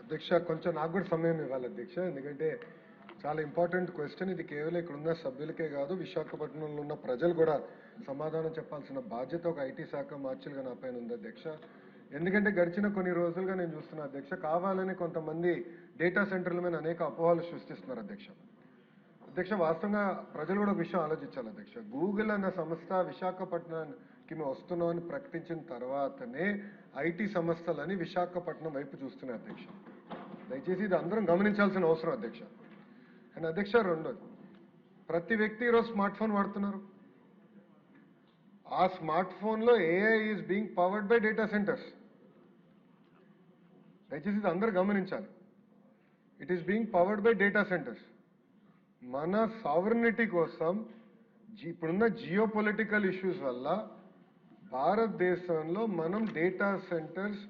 అధ్యక్ష కొంచెం నాకు కూడా సమయం ఇవ్వాలి అధ్యక్ష, ఎందుకంటే చాలా ఇంపార్టెంట్ క్వశ్చన్ ఇది. కేవలం ఇక్కడ ఉన్న సభ్యులకే కాదు, విశాఖపట్నంలో ఉన్న ప్రజలు కూడా సమాధానం చెప్పాల్సిన బాధ్యత ఒక ఐటీ శాఖ మార్చులుగా నా పైన ఉంది అధ్యక్ష. ఎందుకంటే గడిచిన కొన్ని రోజులుగా నేను చూస్తున్నా అధ్యక్ష, కావాలని కొంతమంది డేటా సెంటర్ల మీద అనేక అపోహలు సృష్టిస్తున్నారు అధ్యక్ష. వాస్తవంగా ప్రజలు కూడా విషయం ఆలోచించాలి అధ్యక్ష. గూగుల్ అన్న సంస్థ విశాఖపట్నానికి మేము వస్తున్నామని ప్రకటించిన తర్వాతనే ఐటీ సంస్థలని విశాఖపట్నం వైపు చూస్తున్నాయి అధ్యక్ష. దయచేసి ఇది అందరం గమనించాల్సిన అవసరం అధ్యక్ష. అండ్ అధ్యక్ష, రెండోది, ప్రతి వ్యక్తి ఈరోజు స్మార్ట్ ఫోన్ వాడుతున్నారు. ఆ స్మార్ట్ ఫోన్లో AI is being powered by data centres. దయచేసి ఇది అందరూ గమనించాలి. It is being powered by data centres. మన సావరినిటీ కోసం ఇప్పుడున్న జియో పొలిటికల్ ఇష్యూస్ వల్ల భారతదేశంలో మనం data centres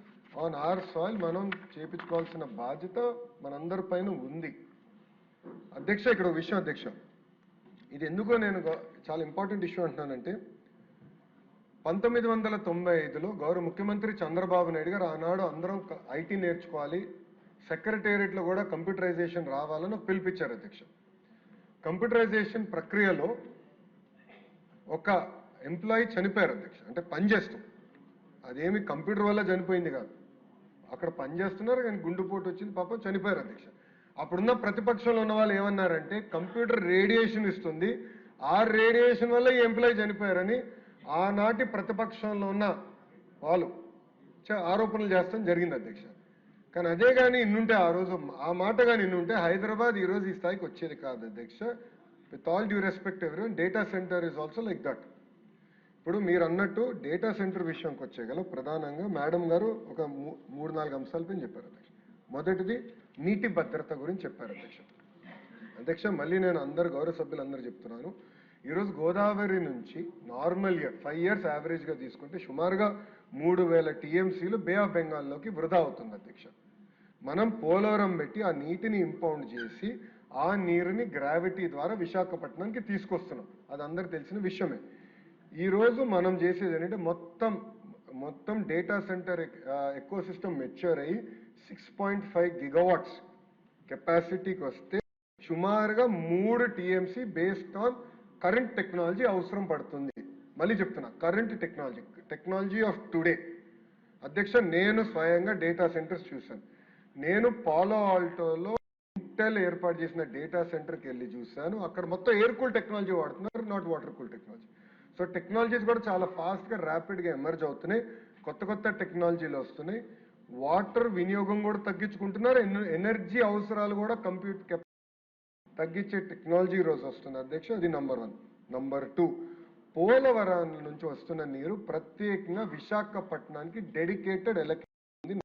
on our soil మనం చేపించుకోవాల్సిన బాధ్యత మనందరి పైన ఉంది అధ్యక్ష. ఇక్కడ ఒక విషయం అధ్యక్ష, ఇది ఎందుకో నేను చాలా ఇంపార్టెంట్ ఇష్యూ అంటున్నానంటే, 1995లో గౌరవ ముఖ్యమంత్రి చంద్రబాబు నాయుడు గారు ఆనాడు అందరం ఐటీ నేర్చుకోవాలి, సెక్రటేరియట్లో కూడా కంప్యూటరైజేషన్ రావాలని పిలిపించారు అధ్యక్ష. కంప్యూటరైజేషన్ ప్రక్రియలో ఒక ఎంప్లాయీ చనిపోయారు అధ్యక్ష. అంటే పనిచేస్తూ, అదేమి కంప్యూటర్ వల్ల చనిపోయింది కాదు, అక్కడ పనిచేస్తున్నారు కానీ గుండెపోటు వచ్చింది, పాపం చనిపోయారు అధ్యక్ష. అప్పుడున్న ప్రతిపక్షంలో ఉన్న వాళ్ళు ఏమన్నారంటే, కంప్యూటర్ రేడియేషన్ ఇస్తుంది, ఆ రేడియేషన్ వల్ల ఈ ఎంప్లాయీ చనిపోయారని ఆనాటి ప్రతిపక్షంలో ఉన్న వాళ్ళు ఆరోపణలు చేస్తాం జరిగింది అధ్యక్ష. కానీ అదే కానీ ఇన్నుంటే, ఆ రోజు ఆ మాట కానీ ఇన్నుంటే హైదరాబాద్ ఈరోజు ఈ స్థాయికి వచ్చేది కాదు అధ్యక్ష. With all due respect everyone, data centre is also like that. ఇప్పుడు మీరు అన్నట్టు డేటా సెంటర్ విషయంకి వచ్చేగల ప్రధానంగా మేడం గారు ఒక 3-4 అంశాలపై చెప్పారు అధ్యక్ష. మొదటిది నీటి భద్రత గురించి చెప్పారు అధ్యక్ష. మళ్ళీ నేను అందరు గౌరవ సభ్యులందరూ చెప్తున్నాను, ఈరోజు గోదావరి నుంచి నార్మల్ ఇయర్ 5 years యావరేజ్గా తీసుకుంటే సుమారుగా 3000 TMCలు బే ఆఫ్ బెంగాల్లోకి వృధా అవుతుంది అధ్యక్ష. మనం పోలవరం పెట్టి ఆ నీటిని ఇంపౌండ్ చేసి ఆ నీరుని గ్రావిటీ ద్వారా విశాఖపట్నానికి తీసుకొస్తున్నాం, అది అందరికి తెలిసిన విషయమే. ఈరోజు మనం చేసేది ఏంటంటే మొత్తం data centre eco system mature అయ్యి 6.5 GW కెపాసిటీకి వస్తే సుమారుగా 3 TMC based on current technology అవసరం పడుతుంది. మళ్ళీ చెప్తున్నా, కరెంట్ టెక్నాలజీ ఆఫ్ టుడే అధ్యక్ష. నేను స్వయంగా డేటా సెంటర్స్ చూశాను. నేను పాలో ఆల్టోలో ఇంటెల్ ఏర్పాటు చేసిన డేటా సెంటర్కి వెళ్ళి చూశాను. అక్కడ మొత్తం ఎయిర్ కూల్ టెక్నాలజీ వాడుతున్నారు, not water cool technology. So technologies కూడా చాలా ఫాస్ట్గా ర్యాపిడ్గా ఎమర్జ్ అవుతున్నాయి, కొత్త టెక్నాలజీలు వస్తున్నాయి. వాటర్ వినియోగం కూడా తగ్గించుకుంటున్నారు, ఎనర్జీ అవసరాలు కూడా తగ్గించే టెక్నాలజీ ఈరోజు వస్తుంది అధ్యక్ష. అది నంబర్ 1. నంబర్ 2, పోలవరం నుంచి వస్తున్న నీరు ప్రత్యేకంగా విశాఖపట్నానికి డెడికేటెడ్ ఎలక్ట్రిసిటీ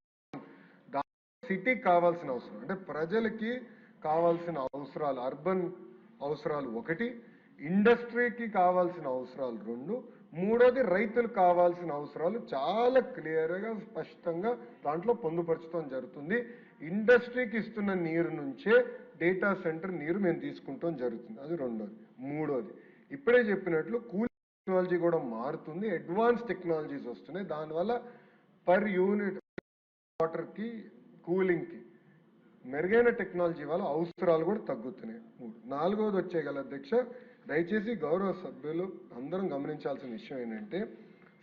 సిటీకి కావాల్సిన అవసరం, అంటే ప్రజలకి కావాల్సిన అవసరాలు, అర్బన్ అవసరాలు 1, ఇండస్ట్రీకి కావాల్సిన అవసరాలు 2, మూడోది రైతులకు కావాల్సిన అవసరాలు చాలా క్లియర్గా స్పష్టంగా దాంట్లో పొందుపరచడం జరుగుతుంది. ఇండస్ట్రీకి ఇస్తున్న నీరు నుంచే డేటా సెంటర్ నీరు మేము తీసుకుంటాం జరుగుతుంది, అది రెండోది. మూడోది, ఇప్పుడే చెప్పినట్లు కూలింగ్ టెక్నాలజీ కూడా మారుతుంది, అడ్వాన్స్ టెక్నాలజీస్ వస్తున్నాయి, దానివల్ల పర్ యూనిట్ వాటర్కి కూలింగ్కి మెరుగైన టెక్నాలజీ వల్ల అవసరాలు కూడా తగ్గుతున్నాయి. 4వది వచ్చేగల అధ్యక్ష, దయచేసి గౌరవ సభ్యులు అందరం గమనించాల్సిన విషయం ఏంటంటే,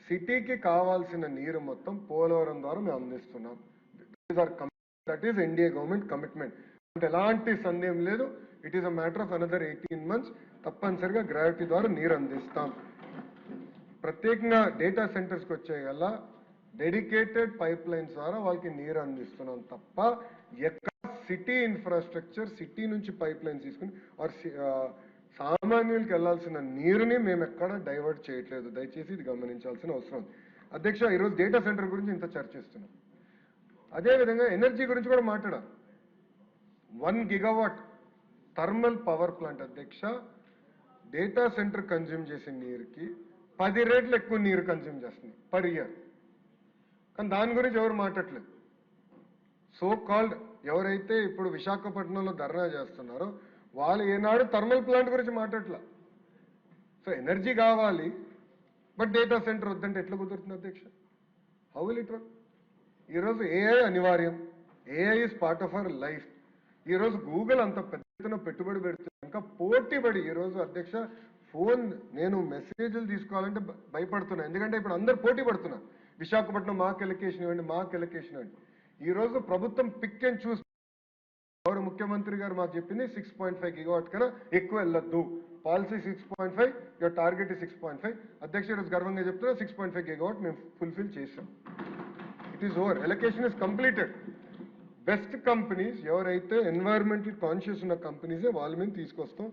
సిటీకి కావాల్సిన నీరు మొత్తం పోలవరం ద్వారా మేము అందిస్తున్నాం. That is NDA government commitment, అంటే ఎలాంటి సందేహం లేదు. It is a matter of another 18 months తప్పనిసరిగా గ్రావిటీ ద్వారా నీరు అందిస్తాం. ప్రత్యేకంగా డేటా సెంటర్స్కి వచ్చేగల డెడికేటెడ్ పైప్ లైన్స్ ద్వారా వాళ్ళకి నీరు అందిస్తున్నాం తప్ప ఎక్కడ సిటీ ఇన్ఫ్రాస్ట్రక్చర్, సిటీ నుంచి పైప్ లైన్స్ తీసుకుని సామాన్యులకి వెళ్లాల్సిన నీరుని మేము ఎక్కడ డైవర్ట్ చేయట్లేదు. దయచేసి ఇది గమనించాల్సిన అవసరం ఉంది అధ్యక్ష. ఈరోజు డేటా సెంటర్ గురించి ఇంత చర్చిస్తున్నాం, అదేవిధంగా ఎనర్జీ గురించి కూడా మాట్లాడాలి. 1 GW థర్మల్ పవర్ ప్లాంట్ అధ్యక్ష, డేటా సెంటర్ కన్జ్యూమ్ చేసే నీరుకి 10 రెట్లు ఎక్కువ నీరు కన్జ్యూమ్ చేస్తుంది పర్ ఇయర్. కానీ దాని గురించి ఎవరు మాట్లాడలేదు. సో కాల్డ్ ఎవరైతే ఇప్పుడు విశాఖపట్నంలో ధర్నా చేస్తున్నారో వాళ్ళు ఏనాడు థర్మల్ ప్లాంట్ గురించి మాట్లాడలే. సో ఎనర్జీ కావాలి, బట్ డేటా సెంటర్ వద్దంటే ఎట్లా కుదురుతుంది అధ్యక్ష? How will it work? ఈరోజు ఏఐ అనివార్యం, AI is part of our life. ఈరోజు గూగుల్ అంత పెద్ద ఎత్తున పెట్టుబడి పెడుతుంది, ఇంకా పోటీపడి ఈరోజు అధ్యక్ష ఫోన్ నేను మెసేజ్లు తీసుకోవాలంటే భయపడుతున్నా, ఎందుకంటే ఇప్పుడు అందరు పోటీ పడుతున్నారు. విశాఖపట్నం మాకు ఎలకేషన్ ఇవ్వండి, మాకు ఎలకేషన్ ఇవ్వండి. ఈరోజు ప్రభుత్వం పిక్ అండ్ చూస్, గౌరవ ముఖ్యమంత్రి గారు మాకు చెప్పింది 6.5 గిగావాట్ కన్నా ఎక్కువ వెళ్ళొద్దు. Policy 6.5, your target 6.5. అధ్యక్ష ఈరోజు గర్వంగా చెప్తున్నా 6.5 గిగావాట్ మేము ఫుల్ఫిల్ చేసాం. It is over, allocation is completed. Best companies ఎవరైతే ఎన్వైరన్మెంటల్ కాన్షియస్ ఉన్న కంపెనీసే వాళ్ళ మీద తీసుకొస్తాం.